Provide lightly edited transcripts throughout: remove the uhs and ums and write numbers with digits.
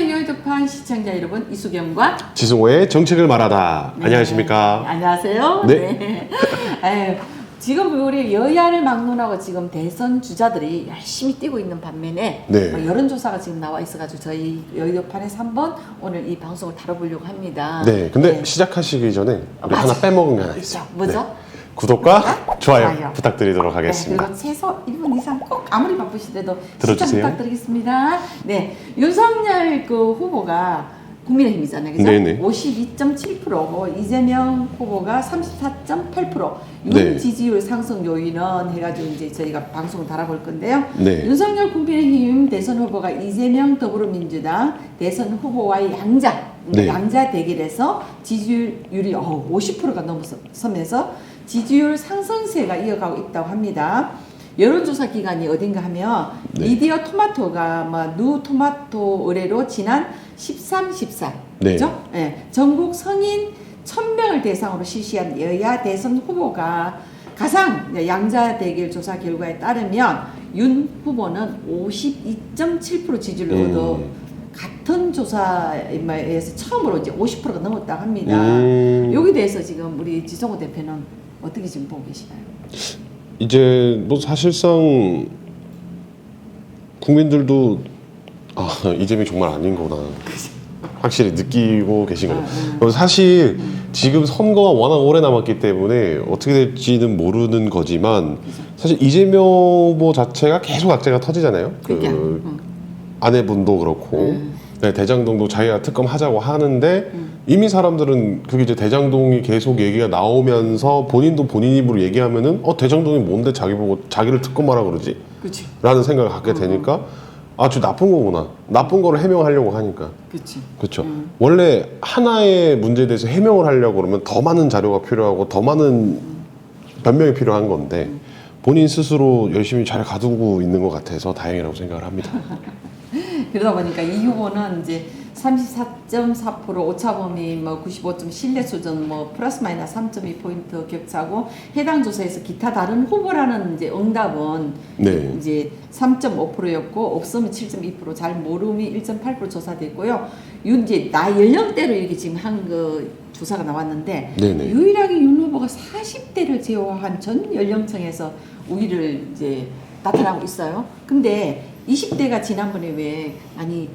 윤석열 여의도판 시청자 여러분, 이수경과 지승호의 정책을 말하다. 네. 안녕하십니까? 안녕하세요. 네. 아유, 지금 우리 여야를 막론하고 지금 대선 주자들이 열심히 뛰고 있는 반면에 네. 여론조사가 지금 나와 있어가지고 저희 여의도판에서 한번 오늘 이 방송을 다뤄보려고 합니다. 네, 근데 시작하시기 전에 우리 하나 빼먹은 게 하나 있어요. 뭐죠? 네. 구독과 좋아요 부탁드리도록 하겠습니다. 그리고 최소 1분 이상 꼭 아무리 바쁘시더라도 들어주세요. 시청 부탁드리겠습니다. 네, 윤석열 그 후보가 국민의힘이잖아요, 그죠? 네네. 52.7%고 이재명 후보가 34.8%. 윤 네. 지지율 상승 요인은 해가지고 이제 저희가 방송을 달아볼 건데요. 네. 윤석열 국민의힘 대선 후보가 이재명 더불어민주당 대선 후보와의 네. 양자 대결에서 지지율이 50%가 넘어서면서 지지율 상승세가 이어가고 있다고 합니다. 여론조사 기관이 어딘가 하면 네. 미디어 토마토가 누 토마토 의뢰로 지난 13, 14 네. 그죠? 네. 전국 성인 1000명을 대상으로 실시한 여야 대선 후보가 가상 양자 대결 조사 결과에 따르면 윤 후보는 52.7% 지지를 얻어 같은 조사에서 처음으로 이제 50%가 넘었다고 합니다. 여기 대해서 지금 우리 지성호 대표는 어떻게 지금 보고 계시나요? 이제 뭐 사실상 국민들도 이재명이 정말 아닌구나 확실히 느끼고 계신 거죠. 사실 지금 선거가 워낙 오래 남았기 때문에 어떻게 될지는 모르는 거지만 사실 이재명 후보 자체가 계속 악재가 터지잖아요. 그 아내분도 그렇고 네, 대장동도 자기가 특검 하자고 하는데 이미 사람들은 그게 이제 대장동이 계속 얘기가 나오면서 본인도 본인 입으로 얘기하면은 대장동이 뭔데 자기 보고 자기를 특검하라 그러지? 그치. 라는 생각을 갖게 되니까 저 나쁜 거구나. 나쁜 거를 해명하려고 하니까. 그치. 그렇죠. 원래 하나의 문제에 대해서 해명을 하려고 그러면 더 많은 자료가 필요하고 더 많은 변명이 필요한 건데 본인 스스로 열심히 잘 가두고 있는 것 같아서 다행이라고 생각을 합니다. 그러다 보니까 이 후보는 이제 34.4% 오차범위 95점 신뢰 수준 플러스 마이너스 3.2포인트 격차고 해당 조사에서 기타 다른 후보라는 이제 응답은 네. 이제 3.5%였고 없으면 7.2% 잘 모름이 1.8% 조사됐고요. 이제 연령대로 이렇게 지금 한 그 조사가 나왔는데 네네. 유일하게 윤 후보가 40대를 제외한 전 연령층에서 우위를 이제 나타나고 있어요. 근데 20대가 지난번에 왜 윤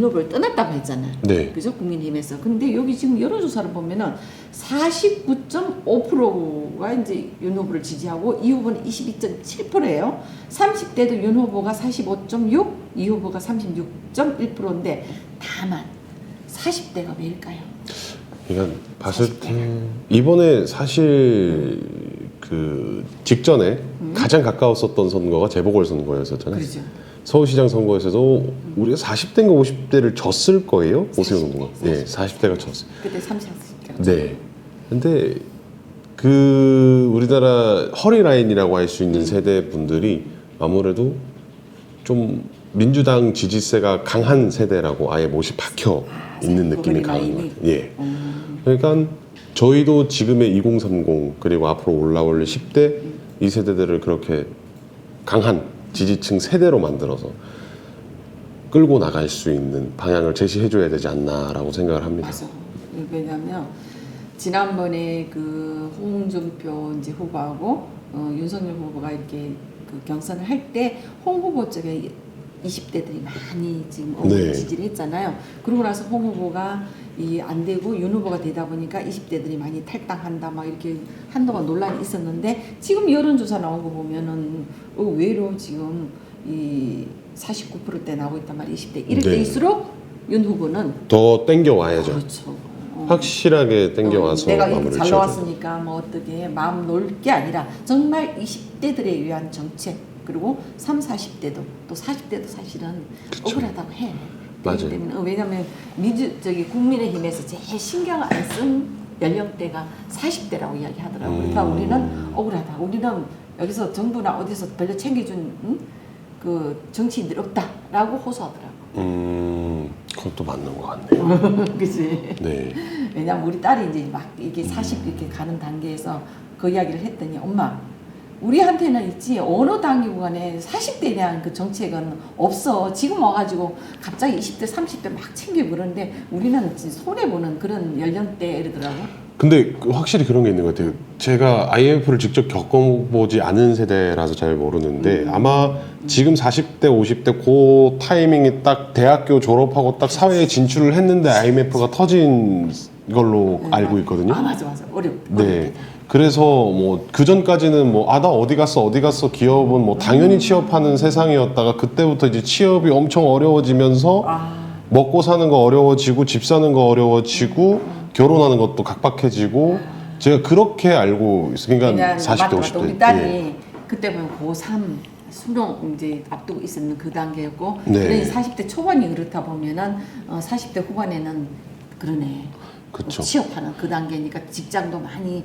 후보를 떠났다고 했잖아요. 네. 그죠? 국민의힘에서. 근데 여기 지금 여론조사를 보면은 49.5%가 이제 윤 후보를 지지하고 이 후보는 22.7%예요. 30대도 윤 후보가 45.6%, 이 후보가 36.1%인데 다만 40대가 왜일까요? 그러니까 봤을 때 이번에 사실 그 직전에 가장 가까웠었던 선거가 재보궐선거였었잖아요. 그렇죠. 서울시장 선거에서도 우리가 40대인가 50대를 졌을 거예요. 오세훈 후보가. 네, 40대가 졌어요. 그때 30대가. 네. 근데 그 우리나라 허리 라인이라고 할 수 있는 세대 분들이 아무래도 좀 민주당 지지세가 강한 세대라고 아예 못이 박혀 있는 느낌이 강한 것 같아요. 예. 그러니까 저희도 지금의 2030 그리고 앞으로 올라올 10대 이 세대들을 그렇게 강한 지지층 세대로 만들어서 끌고 나갈 수 있는 방향을 제시해줘야 되지 않나라고 생각을 합니다. 맞아. 왜냐하면 지난번에 그 홍준표 이제 후보하고 윤석열 후보가 이렇게 그 경선을 할 때 홍 후보 쪽에 20대들이 많이 지금 네. 지지를 했잖아요. 그러고 나서 홍 후보가 안 되고 윤 후보가 되다 보니까 20대들이 많이 탈당한다 막 이렇게 한동안 논란이 있었는데 지금 여론조사 나온 거 보면은 의외로 지금 이 49%대 나오고 있단 말이에요. 20대 이럴 네. 때일수록 윤 후보는 더 땡겨와야죠. 그렇죠. 확실하게 땡겨와서 내가 이렇게 마무리를 잘 지어줘야 나왔으니까 어떻게 마음 놓을 게 아니라 정말 20대들에 위한 정책 그리고 3, 40대도 또 40대도 사실은 그쵸. 억울하다고 해. 맞아요. 때문에 왜냐하면 국민의힘에서 제일 신경 안 쓴 연령대가 40대라고 이야기하더라고요. 그러니까 우리는 억울하다. 우리는 여기서 정부나 어디서 별로 챙겨준 그 정치인들 없다라고 호소하더라고. 그것도 맞는 것 같네요. 그치? 네. 왜냐면 우리 딸이 이제 막 이게 40 이렇게 가는 단계에서 그 이야기를 했더니 엄마 우리한테는 있지 어느 단계고 간에 40대에 대한 그 정책은 없어. 지금 와가지고 갑자기 20대 30대 막 챙기고 그러는데 우리는 손해보는 그런 연령대 이러더라고. 근데 확실히 그런 게 있는 것 같아요. 제가 IMF를 직접 겪어보지 않은 세대라서 잘 모르는데 아마 지금 40대, 50대 그 타이밍이 딱 대학교 졸업하고 딱 사회에 진출을 했는데 IMF가 터진 걸로 알고 있거든요. 아 맞아. 네. 그래서 뭐 그 전까지는 뭐 나 어디 갔어 기업은 뭐 당연히 취업하는 세상이었다가 그때부터 이제 취업이 엄청 어려워지면서 먹고 사는 거 어려워지고 집 사는 거 어려워지고 결혼하는 것도 각박해지고 제가 그렇게 알고 있어요. 그러니까 40대, 50대. 우리 딸이 그때 보면 고3 수능 이제 앞두고 있었는 그 단계였고 네. 그러니 40대 초반이 그렇다 보면은 40대 후반에는 그러네. 그쵸. 취업하는 그 단계니까 직장도 많이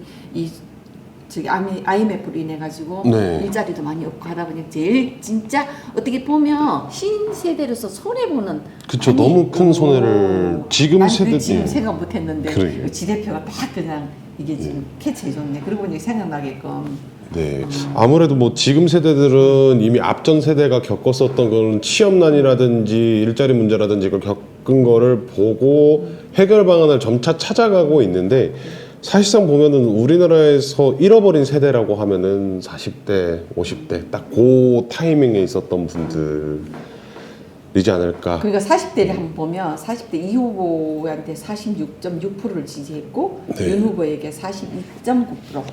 저기 IMF로 인해 가지고 네. 일자리도 많이 없고 하다 보니 제일 진짜 어떻게 보면 신세대로서 손해 보는. 그쵸. 너무 큰 손해를 지금 세대 지금 생각 못했는데 그러게요. 지 대표가 딱 그냥 이게 지금 캐치해줬네. 그러고 보니 생각나게끔. 네. 아무래도 뭐 지금 세대들은 이미 앞전 세대가 겪었었던 그런 취업난이라든지 일자리 문제라든지 이걸 겪은 거를 보고 해결 방안을 점차 찾아가고 있는데 사실상 보면은 우리나라에서 잃어버린 세대라고 하면은 40대, 50대 딱 그 타이밍에 있었던 분들이지 않을까. 그러니까 40대를 한번 보면 40대 이 후보한테 46.6%를 지지했고 네. 윤 후보에게 42.9%.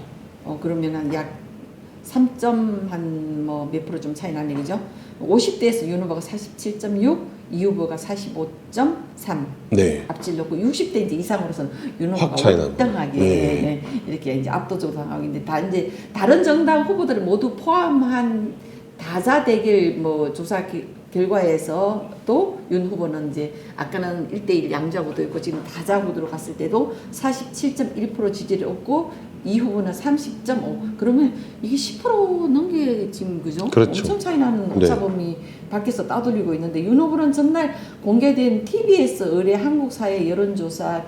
그러면은 약 3점 한 뭐 몇 프로 좀 차이 나는 얘기죠. 50대에서 윤 후보가 47.6, 이 후보가 45.3 네. 앞질렀고 60대 이제 이상으로서는 윤 확 후보가 차이 나는 월등하게 네. 이렇게 이제 압도적으로 나가고 있는데 다 이제 다른 정당 후보들을 모두 포함한 다자 대결 뭐 조사 결과에서 또 윤 후보는 이제 아까는 1대1 양자구도 있고 지금 다자구도로 갔을 때도 47.1% 지지를 얻고 이 후보는 30.5. 그러면 이게 10% 넘게 지금 그죠? 그렇죠. 엄청 차이 나는 오차범위 밖에서 따돌리고 있는데 윤 후보는 전날 공개된 TBS 의뢰 한국사회 여론조사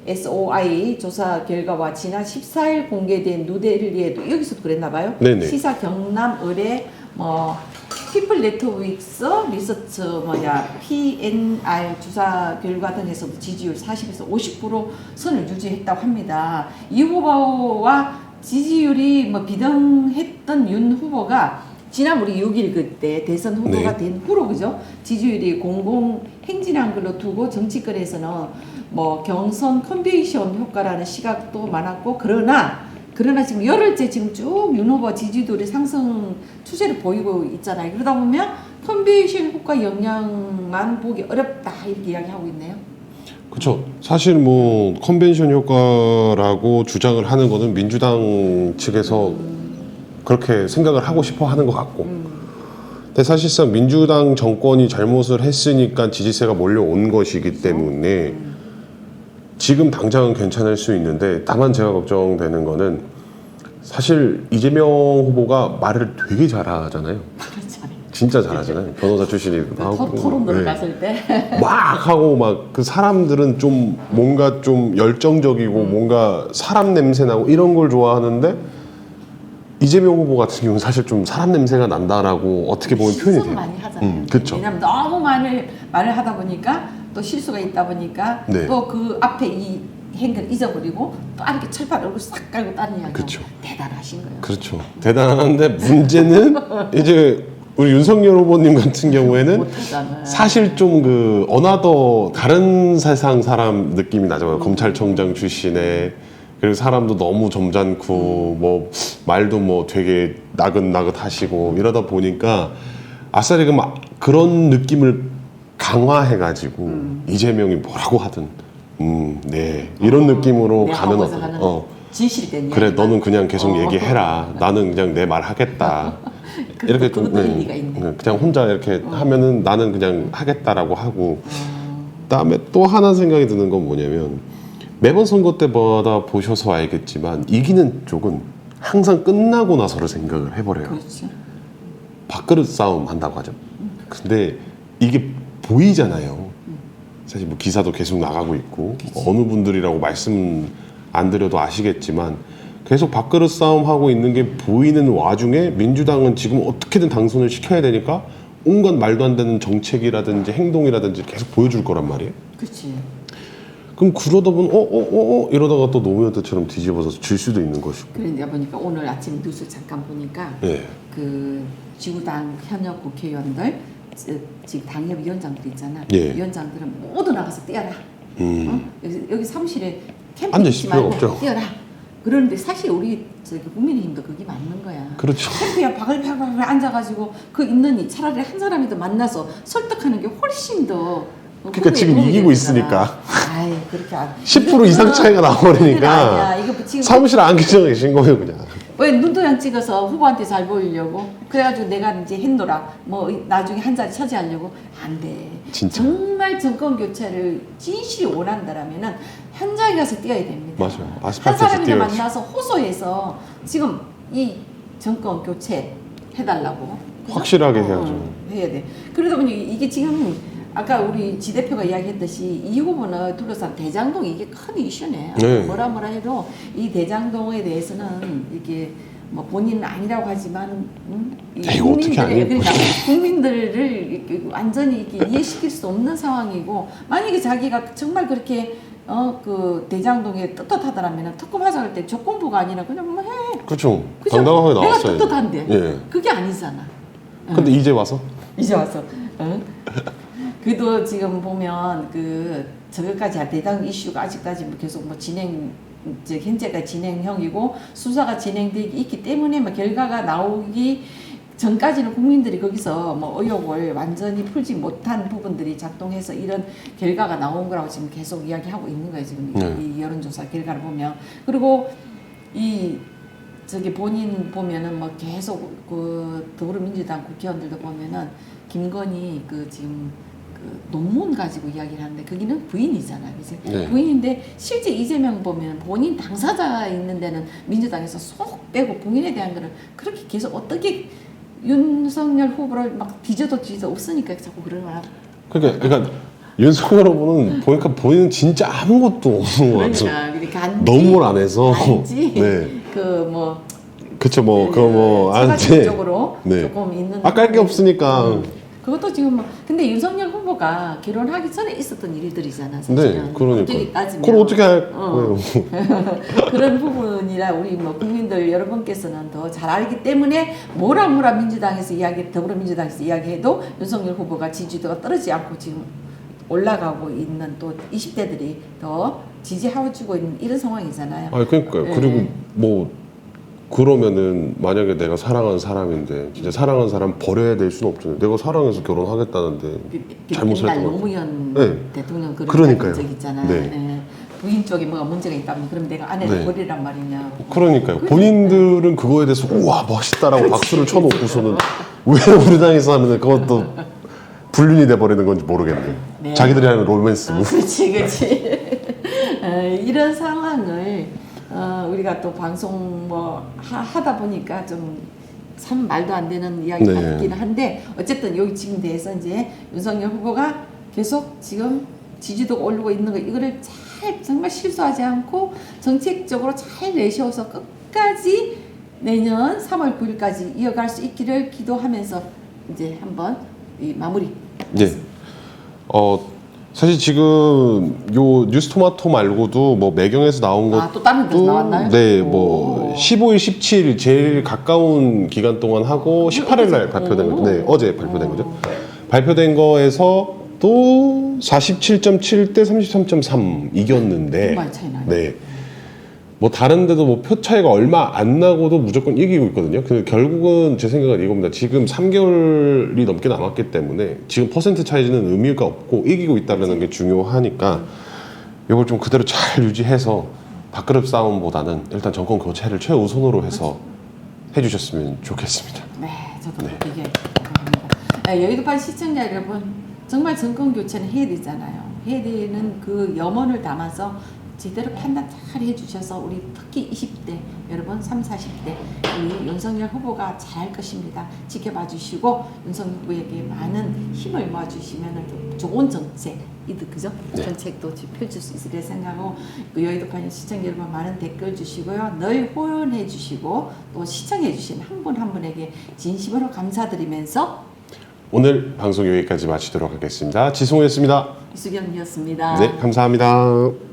KSOI 조사 결과와 지난 14일 공개된 누델리에도 여기서도 그랬나 봐요. 네네. 시사 경남 의뢰 뭐 피플 네트워크스 리서치 PNR 조사 결과 등에서도 지지율 40에서 50% 선을 유지했다고 합니다. 이 후보와 지지율이 뭐 비등했던 윤 후보가 지난 우리 6일 그때 대선 후보가 된 후로 그죠? 지지율이 공공 행진한 걸로 두고 정치권에서는 뭐 경선 컨벤션 효과라는 시각도 많았고 그러나 지금 열흘째 지금 쭉 윤 후보 지지율이 상승 추세를 보이고 있잖아요. 그러다 보면 컨벤션 효과 영향만 보기 어렵다 이렇게 이야기하고 있네요. 그렇죠. 사실 뭐 컨벤션 효과라고 주장을 하는 거는 민주당 측에서 그렇게 생각을 하고 싶어 하는 것 같고 근데 사실상 민주당 정권이 잘못을 했으니까 지지세가 몰려온 것이기 때문에 지금 당장은 괜찮을 수 있는데 다만 제가 걱정되는 거는 사실 이재명 후보가 말을 되게 잘하잖아요. 진짜 잘하잖아요. 변호사 출신이기도 하고 토론 들어갔을 때 막 하고 막 그 사람들은 좀 뭔가 좀 열정적이고 뭔가 사람 냄새 나고 이런 걸 좋아하는데 이재명 후보 같은 경우는 사실 좀 사람 냄새가 난다라고 어떻게 보면 표현이 돼요. 많이 하잖아요. 그렇죠. 왜냐면 너무 말을 하다 보니까 또 실수가 있다 보니까 네. 또 그 앞에 이 행을 잊어버리고 또 이렇게 철판 얼굴 싹 깔고 다른 이야기. 그쵸. 대단하신 거예요. 그렇죠. 대단한데 문제는 이제 우리 윤석열 후보님 같은 경우에는 못하잖아요. 사실 좀 그 어나더 다른 세상 사람 느낌이 나죠. 검찰총장 출신에 그리고 사람도 너무 점잖고 뭐 말도 뭐 되게 나긋나긋하시고 이러다 보니까 아싸리 그런 느낌을 강화해가지고 이재명이 뭐라고 하든 네 이런 느낌으로 가면 어때? 진실이 된 그래 너는 그냥 계속 얘기해라. 나는 그냥 내 말 하겠다. 이렇게 좀 일리가 있네. 그냥 혼자 이렇게 하면은 나는 그냥 하겠다라고 하고 그다음에 또 하나 생각이 드는 건 뭐냐면 매번 선거 때마다 보셔서 알겠지만 이기는 쪽은 항상 끝나고 나서를 생각을 해버려요. 그렇죠. 밥그릇 싸움 한다고 하죠. 근데 이게 보이잖아요. 사실 뭐 기사도 계속 나가고 있고 어느 분들이라고 말씀 안 드려도 아시겠지만 계속 밥그릇 싸움하고 있는 게 보이는 와중에 민주당은 지금 어떻게든 당선을 시켜야 되니까 온갖 말도 안 되는 정책이라든지 행동이라든지 계속 보여줄 거란 말이에요. 그렇지. 그럼 그러다 보면 이러다가 또 노무현 때처럼 뒤집어서 질 수도 있는 것이고. 그러니까 보니까 오늘 아침 뉴스 잠깐 보니까 네. 그 지구당 현역 국회의원들 지금 당협위원장들 있잖아. 예. 위원장들은 모두 나가서 뛰어라. 여기 사무실에 캠프 앉아 있지 있을 필요 말고 없죠. 뛰어라. 그런데 사실 우리 저기 국민의힘도 그게 맞는 거야. 그렇죠. 캠프에 바글바글 앉아가지고 그 있는 차라리 한 사람이더 만나서 설득하는 게 훨씬 더 그러니까 지금 이기고 있으니까. 아이 그렇게 10% 이상 차이가 나버리니까 이거 지금 사무실에 안 계신 거예요 그냥. 왜 눈도장 찍어서 후보한테 잘 보이려고 그래가지고 내가 이제 했노라 뭐 나중에 한 자리 차지하려고 안 돼. 진짜. 정말 정권 교체를 진실이 원한다라면은 현장에 가서 뛰어야 됩니다. 맞아요. 한 아스팔트에서 사람이나 뛰어야지. 만나서 호소해서 지금 이 정권 교체 해달라고 그죠? 확실하게 해야죠. 해야 돼. 그러다 보니 이게 지금 아까 우리 지 대표가 이야기했듯이 이 후보는 둘러싼 대장동 이게 큰 이슈네. 네. 뭐라 해도 이 대장동에 대해서는 이게 뭐 본인은 아니라고 하지만 에이, 어떻게 아니에요? 그러니까 국민들을 이렇게 완전히 이렇게 이해시킬 수 없는 상황이고 만약에 자기가 정말 그렇게 그 대장동에 떳떳하다라면 특검하자 할 때 조건부가 아니라 그냥 뭐 해. 그렇죠. 그죠? 당당하게 내가 나왔어요. 떳떳한데. 예. 그게 아니잖아. 근데 이제 와서 이제 와서. 그래도 지금 보면 저거까지 대당 이슈가 아직까지 뭐 계속 뭐 현재가 진행형이고 수사가 진행되기 있기 때문에 뭐 결과가 나오기 전까지는 국민들이 거기서 뭐 의혹을 완전히 풀지 못한 부분들이 작동해서 이런 결과가 나온 거라고 지금 계속 이야기하고 있는 거예요. 지금 이 여론조사 결과를 보면. 그리고 저기 본인 보면은 뭐 계속 더불어민주당 국회의원들도 보면은 김건희 지금 논문 가지고 이야기를 하는데 거기는 부인이잖아요. 그치? 네. 부인인데 실제 이재명 보면 본인 당사자가 있는 데는 민주당에서 쏙 빼고 본인에 대한 거를 그렇게 계속 어떻게 윤석열 후보를 막 뒤져도 없으니까 자꾸 그러는 거야. 그러니까 윤석열 후보는 보니까 본인은 진짜 아무것도 없는 것 같아요. 그러니까 너무 안 해서. 안지. 네. 그쵸 안지 안지. 쪽으로 네. 조금 있는. 깔 게 없으니까. 그것도 지금 근데 윤석열 후보가 결혼하기 전에 있었던 일들이잖아. 사실은. 네, 그러니까. 어떻게 따지면. 그걸 어떻게 할 거예요? 그런 부분이라 우리 국민들 여러분께서는 더 잘 알기 때문에 뭐라 민주당에서 더불어민주당에서 이야기해도 윤석열 후보가 지지도가 떨어지지 않고 지금 올라가고 있는 또 20대들이 더 지지해주고 있는 이런 상황이잖아요. 그러니까요. 네. 그리고 뭐 그러면은 만약에 내가 사랑하는 사람인데 진짜 사랑하는 사람 버려야 될 수는 없잖아요. 내가 사랑해서 결혼하겠다는데 잘못을 옛날 했던 것 노무현 네. 대통령 그러니까요. 적 있잖아. 네. 네. 부인 쪽에 뭐가 문제가 있다면 그럼 내가 아내를 네. 버리란 말이냐. 그러니까요. 본인들은 그거에 대해서 우와 멋있다라고 박수를 쳐놓고서는 왜 우리 당에서 하면 그것도 불륜이 돼버리는 건지 모르겠네요. 네. 자기들이 하는 로맨스. 그렇지. 이런 상황을 우리가 또 방송 하다 보니까 참 말도 안 되는 이야기 네. 같긴 한데 어쨌든 여기 지금 대해서 이제 윤석열 후보가 계속 지금 지지도가 오르고 있는 거 이거를 정말 실수하지 않고 정책적으로 잘 내세워서 끝까지 내년 3월 9일까지 이어갈 수 있기를 기도하면서 이제 한번 마무리. 네. 사실 지금 요 뉴스토마토 말고도 뭐 매경에서 나온 것도 또 다른 데서 나왔나요? 네, 뭐 15일, 17일 제일 가까운 기간 동안 하고 18일 날 발표된 거죠. 네, 어제 발표된 거죠. 발표된 거에서 또 47.7대 33.3 이겼는데 많이 차이 나요. 네. 뭐 다른 데도 뭐 표 차이가 얼마 안 나고도 무조건 이기고 있거든요. 결국은 제 생각은 이겁니다. 지금 3개월이 넘게 남았기 때문에 지금 퍼센트 차이는 의미가 없고 이기고 있다는 게 중요하니까 이걸 좀 그대로 잘 유지해서 밥그릇 싸움보다는 일단 정권 교체를 최우선으로 해서 해주셨으면 좋겠습니다. 네, 저도 되게 합니다. 여의도판 시청자 여러분, 정말 정권 교체는 해야 되잖아요. 해야 되는 그 염원을 담아서 제대로 판단 잘 해주셔서 우리 특히 20대 여러분 30, 40대 우리 윤석열 후보가 잘할 것입니다. 지켜봐 주시고 윤석열 후보에게 많은 힘을 모아주시면 좋은 정책 이득 그죠? 네. 그런 책도 펼칠 수 있으리라 생각하고 그 여의도 편의 시청자 여러분 많은 댓글 주시고요. 늘 호연해 주시고 또 시청해 주신 한 분 한 분에게 진심으로 감사드리면서 오늘 방송 여기까지 마치도록 하겠습니다. 지승호였습니다. 이수경이었습니다. 네, 감사합니다.